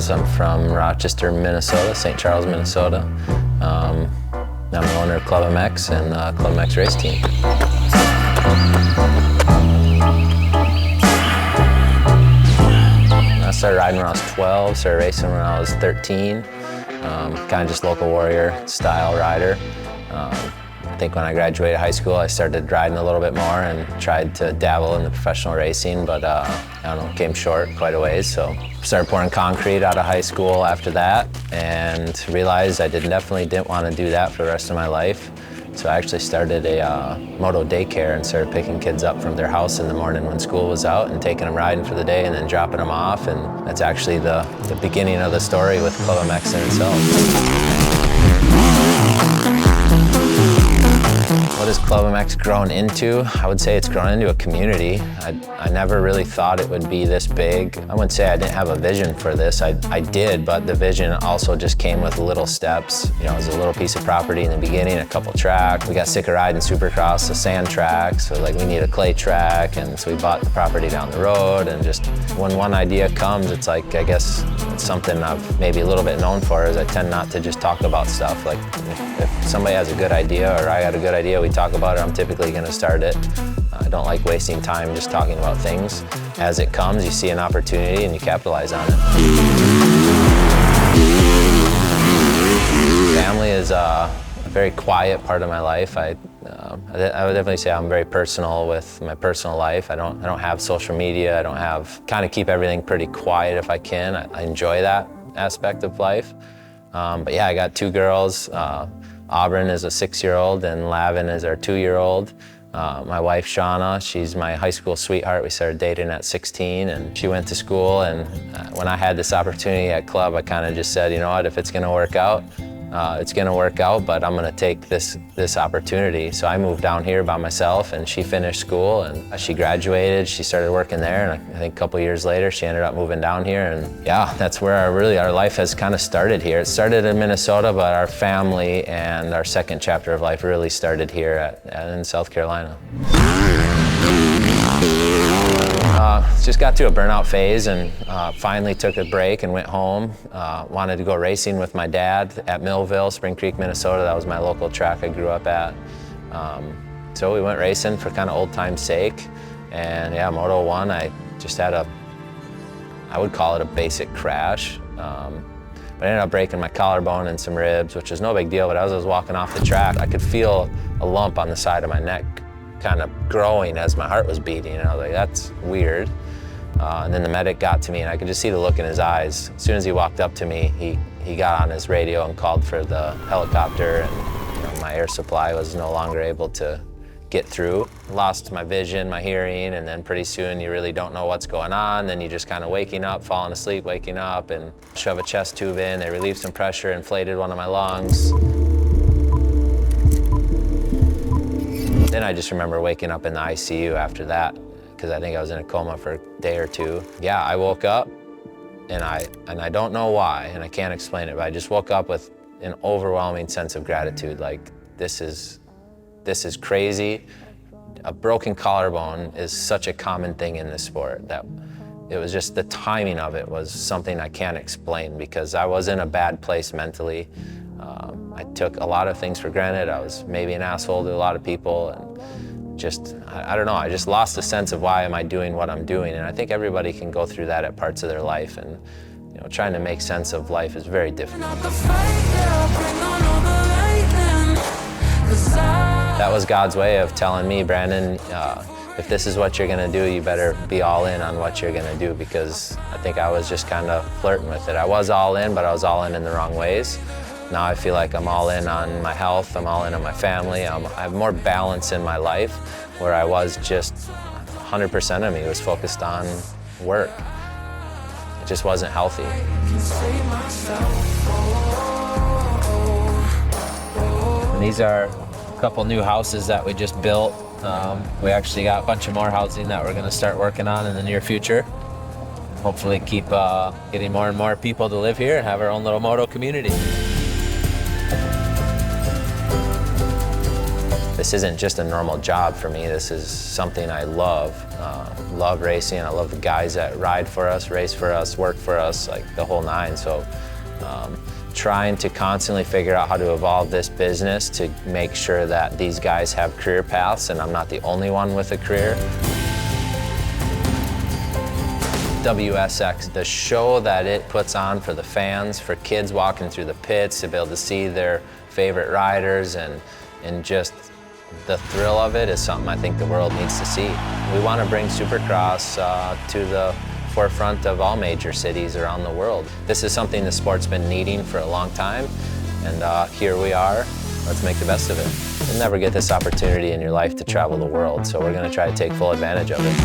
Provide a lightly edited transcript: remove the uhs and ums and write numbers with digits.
Haas. I'm from Rochester, Minnesota, St. Charles, Minnesota. I'm the owner of Club MX and Club MX race team. I started riding when I was 12, started racing when I was 13. Kind of just local warrior style rider. I think when I graduated high school, I started riding a little bit more and tried to dabble in the professional racing, but I don't know, came short quite a ways. So started pouring concrete out of high school after that and realized I definitely didn't want to do that for the rest of my life. So I actually started a moto daycare and started picking kids up from their house in the morning when school was out and taking them riding for the day and then dropping them off. And that's actually the beginning of the story with Club MX in itself. What has Club MX grown into? I would say it's grown into a community. I never really thought it would be this big. I wouldn't say I didn't have a vision for this. I did, but the vision also just came with little steps. You know, it was a little piece of property in the beginning, a couple tracks. We got sick of riding Supercross, the sand track, so like we need a clay track, and so we bought the property down the road, and just when one idea comes, it's like, I guess it's something I've maybe a little bit known for is I tend not to just talk about stuff. Like if somebody has a good idea or I got a good idea, we talk about it, I'm typically going to start it. I don't like wasting time just talking about things. As it comes, you see an opportunity and you capitalize on it. Family is a very quiet part of my life. I would definitely say I'm very personal with my personal life. I don't have social media. I don't have, kind of keep everything pretty quiet if I can. I enjoy that aspect of life. But yeah, I got two girls. Auburn is a 6-year-old and Lavin is our 2-year-old. My wife, Shauna, she's my high school sweetheart. We started dating at 16 and she went to school, and when I had this opportunity at Club, I kind of just said, you know what, if it's gonna work out, it's gonna work out, but I'm gonna take this opportunity. So I moved down here by myself and she finished school and she graduated, she started working there, and I think a couple years later she ended up moving down here, and yeah, that's where our life has kind of started here. It started in Minnesota, but our family and our second chapter of life really started here in South Carolina. Just got to a burnout phase and finally took a break and went home. Wanted to go racing with my dad at Millville, Spring Creek, Minnesota. That was my local track I grew up at. So we went racing for kind of old time's sake. And yeah, Moto 1, I just had I would call it a basic crash. But I ended up breaking my collarbone and some ribs, which was no big deal, but as I was walking off the track, I could feel a lump on the side of my neck kind of growing as my heart was beating, and I was like, that's weird. And then the medic got to me and I could just see the look in his eyes. As soon as he walked up to me, he got on his radio and called for the helicopter, and my air supply was no longer able to get through. Lost my vision, my hearing, and then pretty soon you really don't know what's going on. Then you just kind of waking up, falling asleep, waking up, and shove a chest tube in. They relieved some pressure, inflated one of my lungs. Then I just remember waking up in the ICU after that, because I think I was in a coma for a day or two. Yeah, I woke up, and I don't know why, and I can't explain it, but I just woke up with an overwhelming sense of gratitude. Like, this is crazy. A broken collarbone is such a common thing in this sport that it was just the timing of it was something I can't explain, because I was in a bad place mentally. I took a lot of things for granted. I was maybe an asshole to a lot of people, and just, I don't know, I just lost the sense of why am I doing what I'm doing. And I think everybody can go through that at parts of their life, and you know, trying to make sense of life is very difficult. That was God's way of telling me, Brandon, if this is what you're gonna do, you better be all in on what you're gonna do, because I think I was just kind of flirting with it. I was all in, but I was all in the wrong ways. Now I feel like I'm all in on my health, I'm all in on my family, I have more balance in my life, where I was just 100% of me was focused on work. It just wasn't healthy. And these are a couple new houses that we just built. We actually got a bunch of more housing that we're gonna start working on in the near future. Hopefully keep getting more and more people to live here and have our own little moto community. This isn't just a normal job for me. This is something I love. Love racing. I love the guys that ride for us, race for us, work for us, like the whole nine. So trying to constantly figure out how to evolve this business to make sure that these guys have career paths and I'm not the only one with a career. WSX, the show that it puts on for the fans, for kids walking through the pits, to be able to see their favorite riders and just the thrill of it is something I think the world needs to see. We want to bring Supercross to the forefront of all major cities around the world. This is something the sport's been needing for a long time, and here we are. Let's make the best of it. You'll never get this opportunity in your life to travel the world, so we're going to try to take full advantage of it.